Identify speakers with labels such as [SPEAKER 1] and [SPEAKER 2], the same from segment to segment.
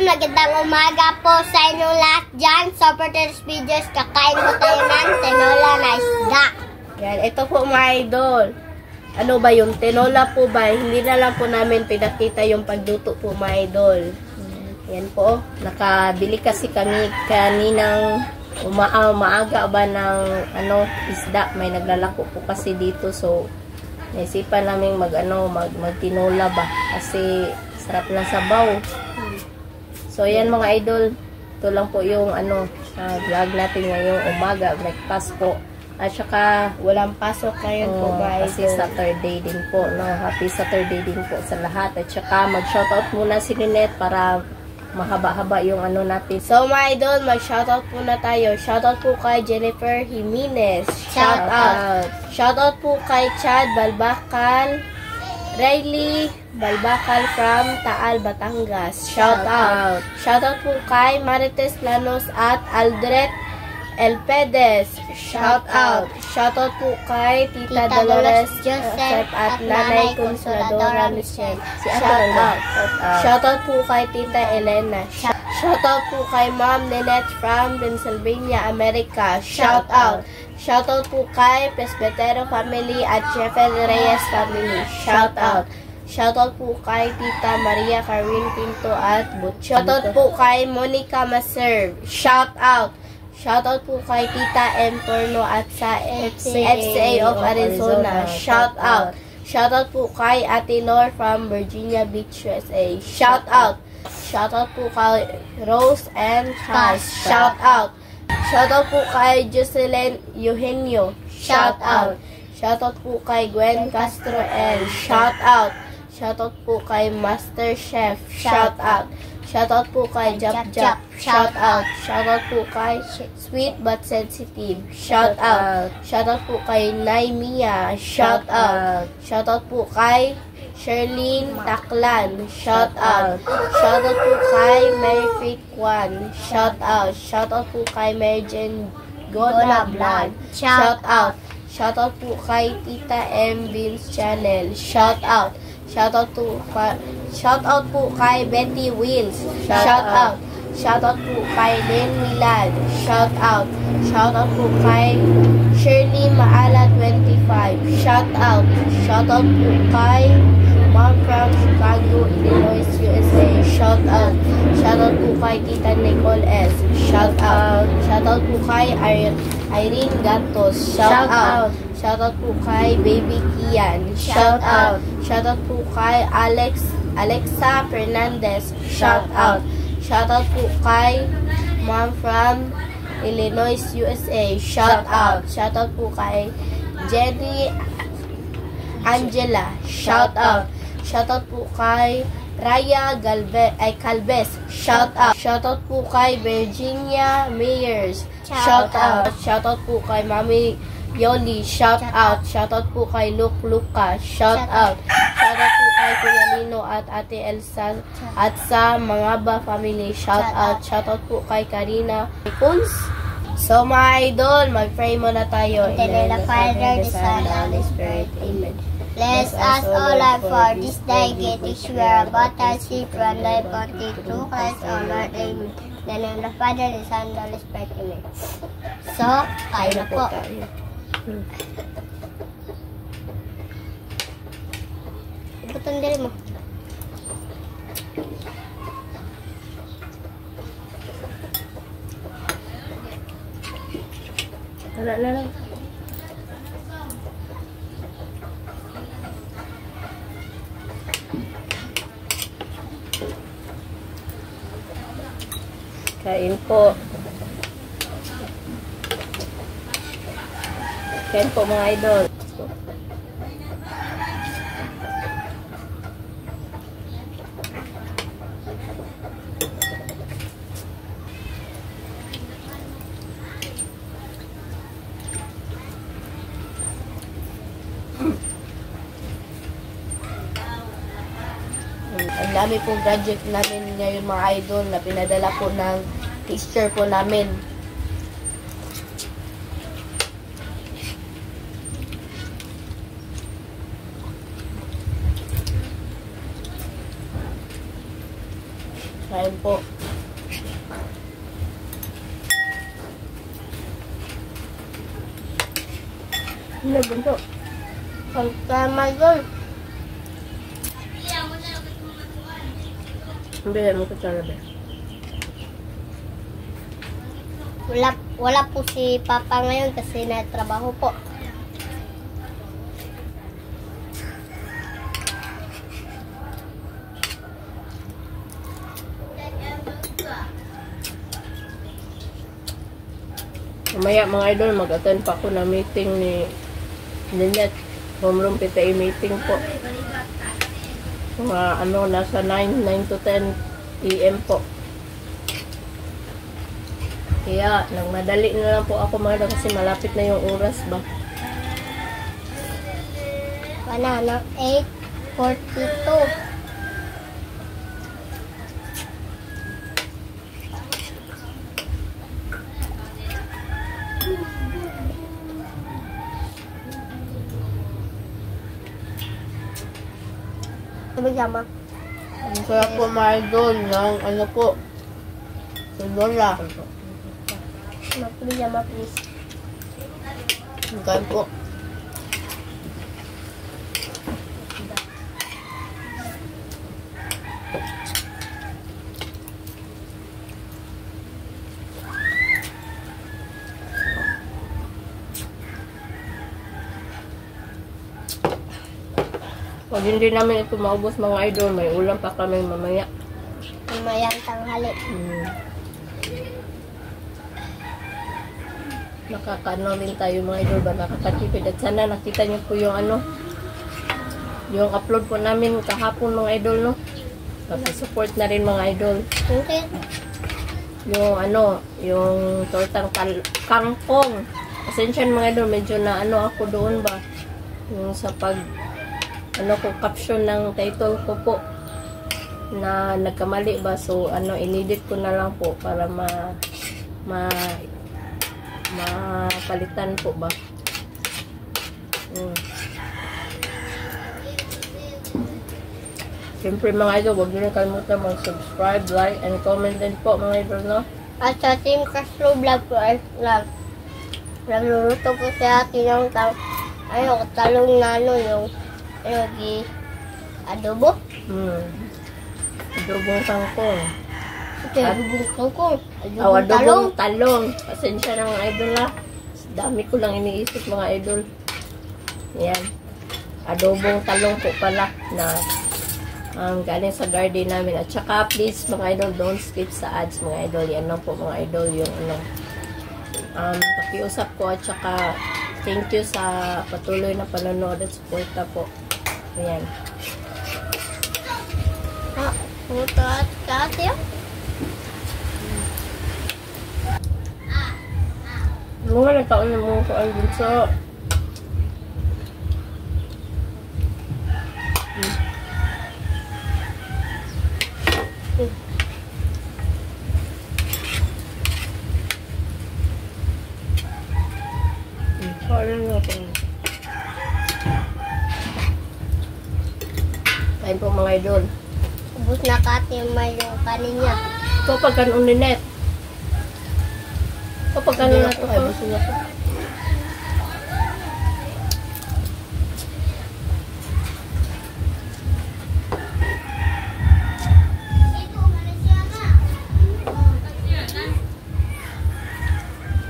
[SPEAKER 1] magandang umaga po sa inyong lahat dyan. So for today's videos, kakain po tayo ng tinola na isda.
[SPEAKER 2] Yan, ito po mga idol. Ano ba yung tinola po ba? Hindi na lang po namin pinakita yung pagluto po mga idol. Yan po, nakabili kasi kami kaninang maaga ba ng isda. May naglalako po kasi dito, so naisipan namin magtinola ba kasi sarap ng sabaw. So yan mga idol, ito lang po yung vlog natin ngayong umaga, breakfast po. At saka walang pasok ngayon po guys, kasi Saturday din po, no? Happy Saturday din po sa lahat. At saka mag-shoutout muna si Lynette para mahaba-haba yung natin. So mga idol, mag-shoutout muna tayo. Shoutout po kay Jennifer Jimenez. Shoutout. Shoutout po kay Chad Balbacal, Riley Balbacal from Taal, Batangas. Shoutout. Shoutout po kay Marites Lanos at Aldret Elpedes. Shoutout. Shoutout po kay Tita Dolores Joseph at Nanay Consoladora Michelle. Shoutout. Shoutout po kay Tita Elena. Shoutout po kay Ma'am Lynette from Pennsylvania, America. Shoutout. Shoutout po kay Presbitero family at Jeffel Reyes family. Shoutout. Shoutout po kay Tita Maria Carin Pinto at Butch. Shoutout po kay Monica Maserve. Shoutout. Shoutout po kay Tita M. Torno at sa FCA of Arizona. Shoutout. Shoutout po kay Ate Lor from Virginia Beach, USA. Shoutout. Shoutout po kay Rose and Cass. Shoutout. Shoutout po kay Jocelyn Eugenio. Shoutout. Shoutout po kay Gwen Castro L. Shoutout. Shoutout po kay Master Chef. Shoutout. Shoutout po kay Jap Jap. Shoutout. Shoutout po kay Sweet But Sensitive. Shoutout. Shoutout po kay Naimia. Shoutout. Shoutout po kay Sherlyn Taklan. Shoutout. Shoutout po kay Mary Faith Kwan. Shoutout. Shoutout po kay Mary Jane Gona Vlog. Shoutout. Shoutout po kay Tita M. Vince Channel. Shoutout. Shoutout po kay Betty Wills. Shoutout. Shoutout po kay Lynn Milad. Shoutout. Shoutout po kay Shirley Maala 25. Shoutout. Shoutout po kay Mom from Chicago, Illinois, USA. Shoutout. Shoutout po kay Tita Nicole S. Shoutout. Shoutout po kay Irene Gatos. Shoutout. Shoutout po kay Baby Kian. Shoutout. Shoutout po kay Alexa Fernandez. Shoutout. Shoutout po kay Mom from Illinois, USA. Shoutout. Shoutout po kay Jenny Angela. Shoutout. Shoutout po kay Raya Calves. Shoutout. Shoutout po kay Virginia Meyers. Shoutout. Shoutout po kay Mami Yoli. Shoutout. Shoutout po kay Luke Luca. Shoutout. Shoutout po kay Kuya Lino at Ate Elsa at sa Mangaba family. Shoutout. Shoutout po kay Karina Kuns. So mga idol, mag-pray muna tayo.
[SPEAKER 1] In the name of the Father, the Son, and the Holy Spirit. Amen. Bless us, O Lord, for this day, get which we are about to receive from thy bounty through Christ, O Lord. Amen. In the name of the Father, the Son, and the Holy Spirit. Amen. So, kain na po. Ibutang dali mo.
[SPEAKER 2] Wala na lang. Kain po. Kain po mga idol. Ang dami pong gadget namin ngayon mga idol na pinadala po ng teacher po namin. Kain po. Ano bunto?
[SPEAKER 1] Pagkama doon.
[SPEAKER 2] Hindi, mo ko talaga.
[SPEAKER 1] Wala po si Papa ngayon kasi natrabaho po.
[SPEAKER 2] Mamaya mga idol, mag-attend pa ako na meeting ni Lynette. Homeroom PTA meeting po. Mga nasa 9 to 10 PM po. Kaya, nagmadali na lang po ako mga idol kasi malapit na yung oras ba.
[SPEAKER 1] Wala na, 8:42. Pajama.
[SPEAKER 2] Ang sarap po mga idol ng po. Sundora.
[SPEAKER 1] Pajama please.
[SPEAKER 2] Kain po. Pag hindi namin ito maubos mga idol, may ulam pa kami mamaya.
[SPEAKER 1] Mamayang tanghali.
[SPEAKER 2] Nakakaano rin tayo mga idol ba, nakakatipid. At sana nakita niyo po yung yung upload po namin kahapon mga idol, no? Support na rin mga idol.
[SPEAKER 1] Okay.
[SPEAKER 2] Yung yung tortang kangkong. Pasensya mga idol, medyo na ako doon ba. Yung sa ko caption ng title ko po na nagkamali ba, so inedit ko na lang po para mapalitan po ba. Siyempre mga idol, huwag nyo na kalimutan mag-subscribe, like, and comment din po mga idol, no?
[SPEAKER 1] At sa Team Castro Vlog po ay nagluluto po si ate ng talong na yung adobo.
[SPEAKER 2] Adobong kangkong.
[SPEAKER 1] Adobong kangkong.
[SPEAKER 2] Adobong talong. Pasensya na mga idol ha. Dami ko lang iniisip mga idol. Yan. Adobong talong po pala na galing sa garden namin. At saka please mga idol, don't skip sa ads mga idol. Yan lang po mga idol yung pakiusap ko. At saka thank you sa patuloy na panonood at suporta po. Ayan.
[SPEAKER 1] Puto at kasi
[SPEAKER 2] Mga nagtaon yung mga kuan din sa kain po mga idol.
[SPEAKER 1] ubus na katimay yung kanin niya.
[SPEAKER 2] Ito pag kanon ni Net. Kapag kanon na ito, ay gusto niya po.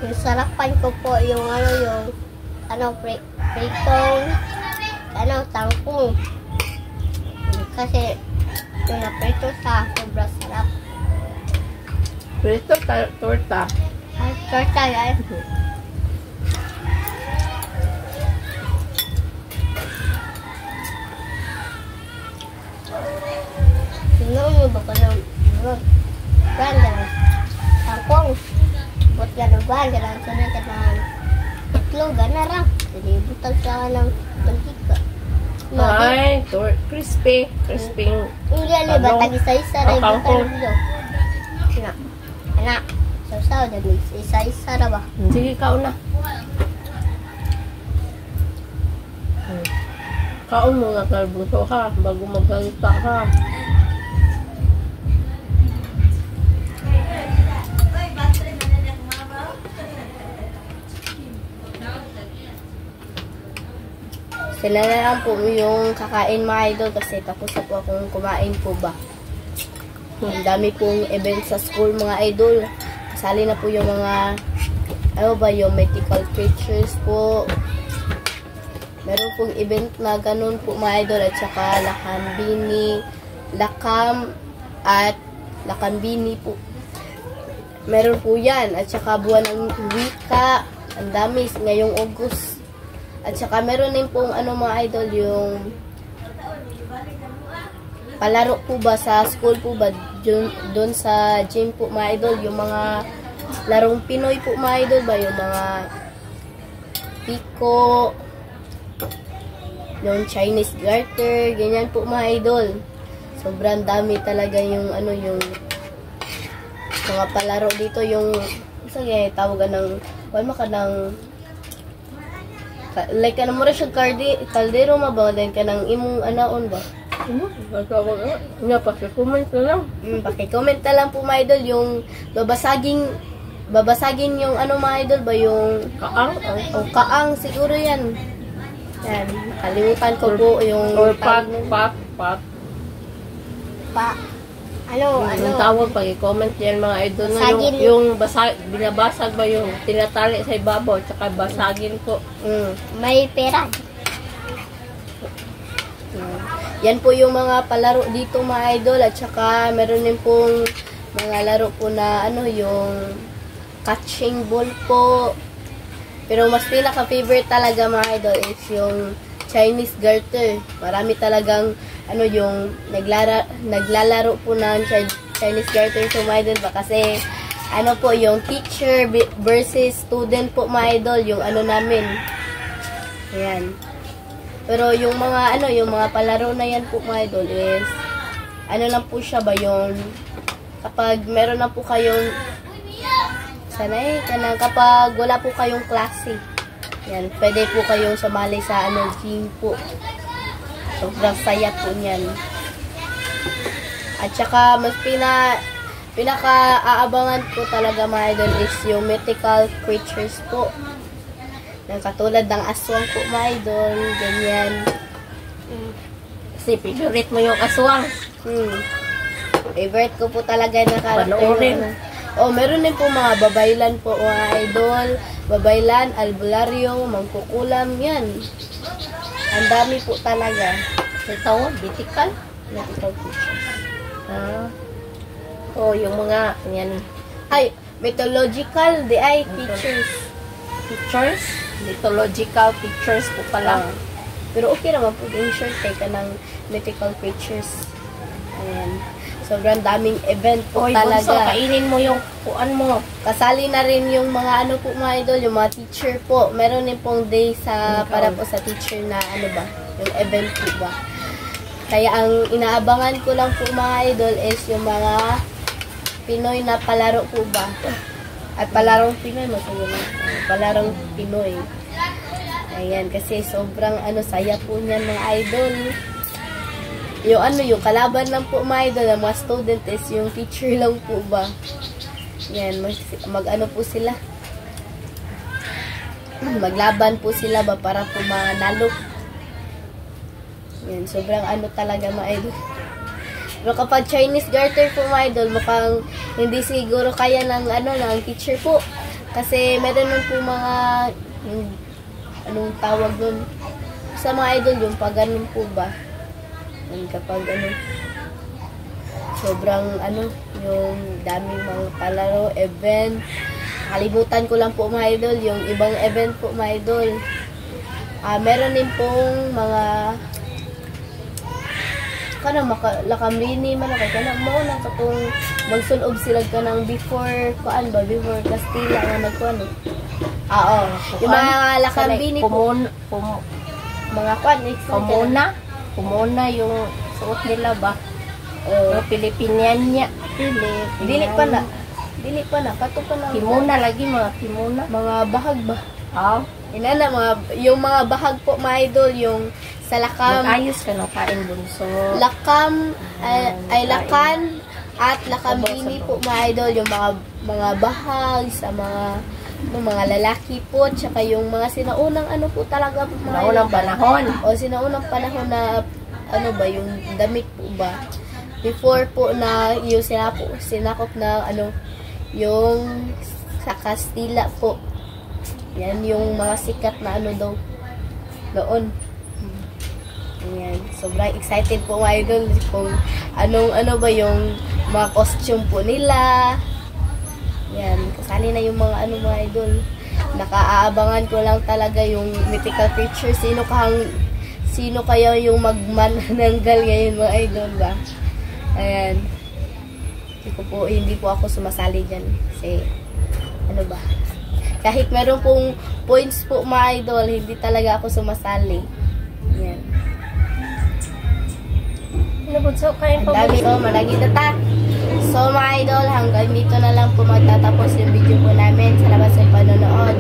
[SPEAKER 1] Yung sarapan ko po yung pritong tangkong. Kasi yung naprito sa sobrang sarap.
[SPEAKER 2] Prito, torta.
[SPEAKER 1] Ay, torta guys. Tingnan mo ba ko ng ganda ng tangkong. Buat gano'n ganda ng sunod ka ng itlog, gana lang. Jadi butang sa ng mantika.
[SPEAKER 2] Ay, crispy. Crispy.
[SPEAKER 1] Hindi ali ba tag-isa-isa rin butang dito. Anak, saw-saw dali isa-isa ra ba?
[SPEAKER 2] Sige, kaon na. Kaon mo na kalbuto ha, bago magsalita ha. Sila na lang po yung kakain mga idol kasi tapos na po akong kumain po ba. Ang dami pong event sa school mga idol. Kasali na po yung mga yung mythical creatures po. Meron pong event na ganun po mga idol at saka lakam at lakambini po. Meron po yan at saka buwan ng wika. Ang dami ngayong August. At saka meron din pong mga idol yung palaro po ba sa school po ba doon sa gym po mga idol, yung mga larong Pinoy po mga idol ba, yung mga piko, yung Chinese garter, ganyan po mga idol. Sobrang dami talaga yung yung mga palaro dito, yung sige tawagan ng like mo rin siya kaldero mabawalan ka ng imong anaon ba?
[SPEAKER 3] Pakicomment na lang.
[SPEAKER 2] Pakicomment na lang po mga idol yung babasagin yung mga idol ba, yung
[SPEAKER 3] Kaang?
[SPEAKER 2] o kaang siguro yan. Yan, nakalimutan ko po yung
[SPEAKER 3] Or
[SPEAKER 2] tawag
[SPEAKER 3] pak. Yung tawag, pag-comment yan mga idol.
[SPEAKER 1] Basagin.
[SPEAKER 3] Yung binabasag ba yung tinatali sa ibabaw, tsaka basagin po.
[SPEAKER 1] May pera.
[SPEAKER 2] Yan po yung mga palaro dito mga idol at saka meron din pong mga laro po na yung catching ball po. Pero mas pinaka-favorite talaga mga idol is yung Chinese garter. Marami talagang yung naglalaro po ng Chinese garter so mga idol ba kasi po yung teacher versus student po mga idol yung namin. Ayan. Pero yung mga yung mga palaro na yan po mga idol is lang po siya ba yung kapag meron na po kayong kapag wala po kayong klase. Yan, pwede po kayong sumali sa gym po. Sobrang saya po niyan. At saka mas pinaka-aabangan po talaga mga idol is yung mythical creatures po. Yung katulad ng aswang po mga idol, ganyan.
[SPEAKER 3] Kasi favorite mo yung aswang.
[SPEAKER 2] Favorite ko po talaga na character.
[SPEAKER 3] Panoorin.
[SPEAKER 2] Meron din po mga babaylan po mga idol. Babaylan, albularyo, mangkukulam, yan. Ang dami po talaga.
[SPEAKER 3] Ito, mythical creatures. Yung mga, yan.
[SPEAKER 2] Ay, mythological, features.
[SPEAKER 3] Pictures? Mythological pictures po pala.
[SPEAKER 2] Pero okay naman po yung short ka ng mythical creatures. Ayan. Sobrang daming event po talaga.
[SPEAKER 3] Bunso, kainin mo yung kuan mo.
[SPEAKER 2] Kasali na rin yung mga po mga idol, yung mga teacher po. Meron din pong day para po sa teacher na yung event po ba. Kaya ang inaabangan ko lang po mga idol is yung mga Pinoy na palaro po ba. At palarong Pinoy, palarong Pinoy. Ayan, kasi sobrang saya po niyan mga idol. Yung kalaban lang po mga idol, ang mga student is yung teacher lang po ba. Yan, po sila. Maglaban po sila ba para po manalo. Yan, sobrang talaga mga idol. Pero kapag Chinese garter po mga idol, mukhang hindi siguro kaya ng ng teacher po. Kasi meron nun po mga anong tawag nun sa mga idol, yung pag ganun po ba. And kapag sobrang yung daming mga palaro, event. Kalimutan ko lang po mga idol, yung ibang event po mga idol. Meron din pong mga lakambini man mao nang katong magsulob sila before before Castilla nga nagkuan yung mga lakambini po mga
[SPEAKER 3] Pomona yung suot nila ba Pilipinian niya
[SPEAKER 2] dili pa na kato pa na
[SPEAKER 3] kimona lagi, mga kimona,
[SPEAKER 2] mga bahag ba yung mga bahag po mga idol, yung sa lakam.
[SPEAKER 3] Mag-ayos ka ng kain bunso.
[SPEAKER 2] Lakam, ay lakan at lakambini po mga idol, yung mga bahag sa mga ng mga lalaki po, tsaka yung mga sinaunang ano po talaga po, mga
[SPEAKER 3] Naunang panahon.
[SPEAKER 2] o sinaunang panahon na ano ba yung damit po ba before po na yung sinakop na ano yung sa Kastila po. Yan yung mga sikat na ano daw noon. Ayan. Sobrang excited po mga idol kung anong ano ba yung mga costume po nila. Yan. Kasali na yung mga ano mga idol. Nakaabangan ko lang talaga yung mythical creature. Sino kaya yung magmananggal ngayon mga idol ba? Ayan. Hindi po ako sumasali dyan. Kasi ano ba? Kahit meron pong points po mga idol, hindi talaga ako sumasali. Yan.
[SPEAKER 3] Nabunso kayo
[SPEAKER 2] Ang
[SPEAKER 3] pa
[SPEAKER 2] dami. So, malagi data. So, mga idol, hanggang dito na lang po magtatapos yung video po namin. Salamat sa panonood.